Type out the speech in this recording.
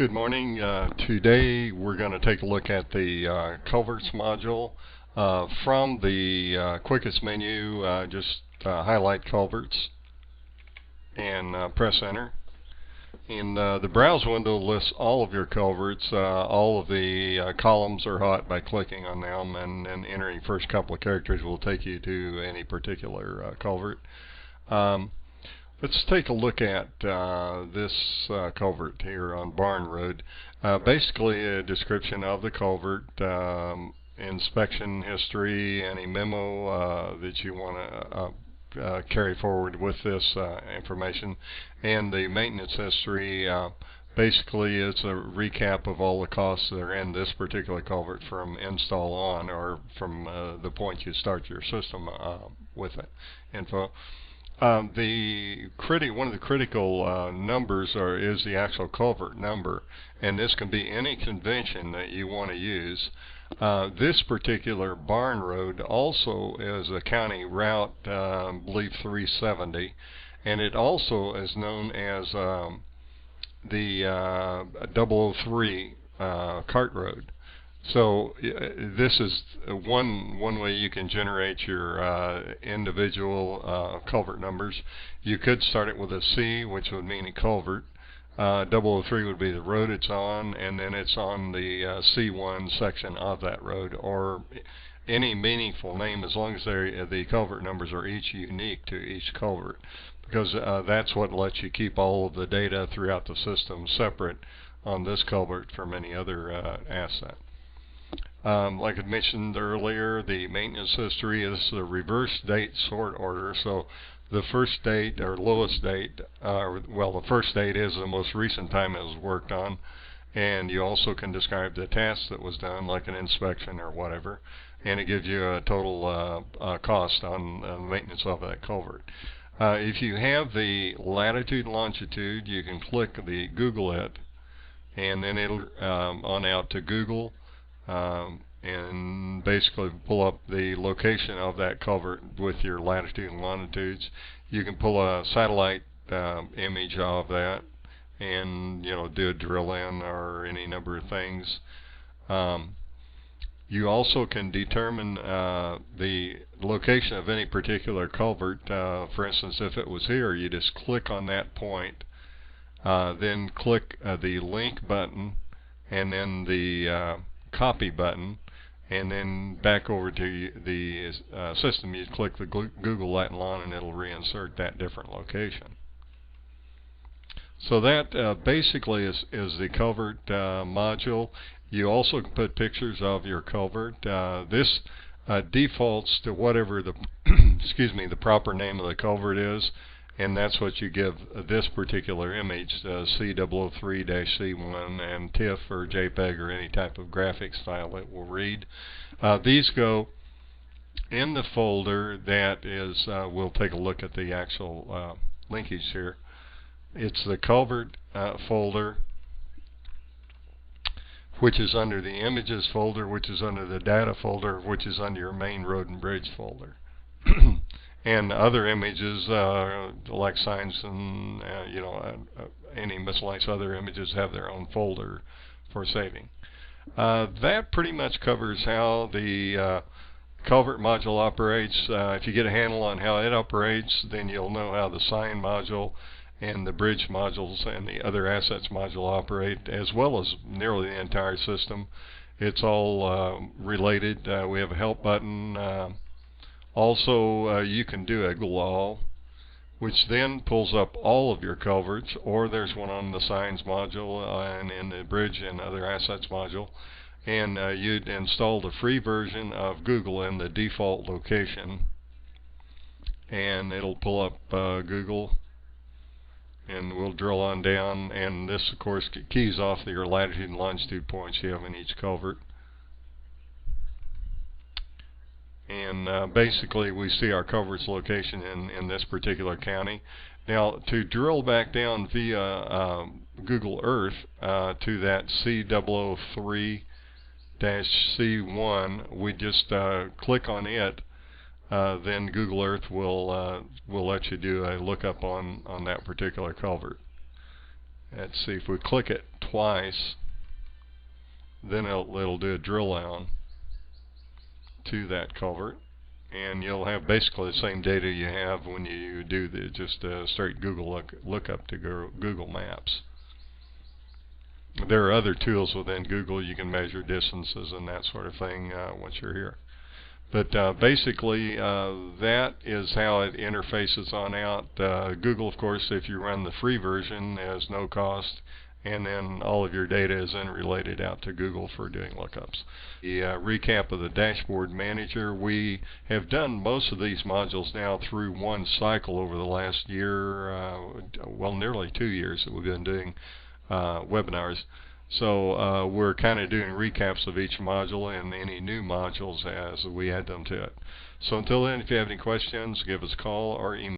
Good morning. Today we're going to take a look at the Culverts module. From the quickest menu, just highlight Culverts and press Enter. And the Browse window lists all of your culverts. All of the columns are hot by clicking on them, and then entering first couple of characters will take you to any particular culvert. Let's take a look at this culvert here on Barn Road. Basically a description of the culvert, inspection history, any memo that you want to carry forward with this information, and the maintenance history. Basically it's a recap of all the costs that are in this particular culvert from install on, or from the point you start your system with it info. One of the critical numbers is the actual culvert number, and this can be any convention that you want to use. This particular Barn Road also is a county route, I believe 370, and it also is known as the 003 Cart Road. So this is one way you can generate your individual culvert numbers. You could start it with a C, which would mean a culvert. 003 would be the road it's on, and then it's on the C1 section of that road, or any meaningful name, as long as the culvert numbers are each unique to each culvert, because that's what lets you keep all of the data throughout the system separate on this culvert from any other asset. Like I mentioned earlier, the maintenance history is the reverse date sort order. So the first date or lowest date, well, the first date is the most recent time it was worked on, and you also can describe the task that was done, like an inspection or whatever, and it gives you a total cost on maintenance of that culvert. If you have the latitude and longitude, you can click the Google it, and then it'll on out to Google. And basically pull up the location of that culvert with your latitude and longitudes. You can pull a satellite image of that, and do a drill in or any number of things. You also can determine the location of any particular culvert. For instance, if it was here, you just click on that point, then click the link button, and then the copy button, and then back over to the system you click the Google Lat and Lawn, and it'll reinsert that different location. So that basically is the culvert module. You also can put pictures of your culvert. This defaults to whatever the excuse me, the proper name of the culvert is, and that's what you give this particular image, C003-C1, and TIFF or JPEG or any type of graphics file it will read. These go in the folder that is, we'll take a look at the actual linkage here. It's the culvert folder, which is under the images folder, which is under the data folder, which is under your main road and bridge folder. And other images like signs and any miscellaneous other images have their own folder for saving. That pretty much covers how the culvert module operates. If you get a handle on how it operates, then you'll know how the sign module and the bridge modules and the other assets module operate, as well as nearly the entire system. It's all related. We have a help button. Also, you can do a Google All, which then pulls up all of your culverts, or there's one on the signs module and in the bridge and other assets module, and you'd install the free version of Google in the default location, and it'll pull up Google, and we'll drill on down, and this of course keys off your latitude and longitude points you have in each culvert. And basically we see our culvert's location in this particular county. Now, to drill back down via Google Earth to that C003-C1, we just click on it. Then Google Earth will let you do a lookup on that particular culvert. Let's see, if we click it twice, then it'll do a drill down to that culvert, and you'll have basically the same data you have when you do just straight Google lookup to Google Maps. There are other tools within Google. You can measure distances and that sort of thing once you're here. But basically, that is how it interfaces on out. Google, of course, if you run the free version, has no cost, and then all of your data is then related out to Google for doing lookups. The recap of the dashboard manager: we have done most of these modules now through one cycle over the last year, well, nearly 2 years that we've been doing webinars. So we're kind of doing recaps of each module and any new modules as we add them to it. So until then, if you have any questions, give us a call or email.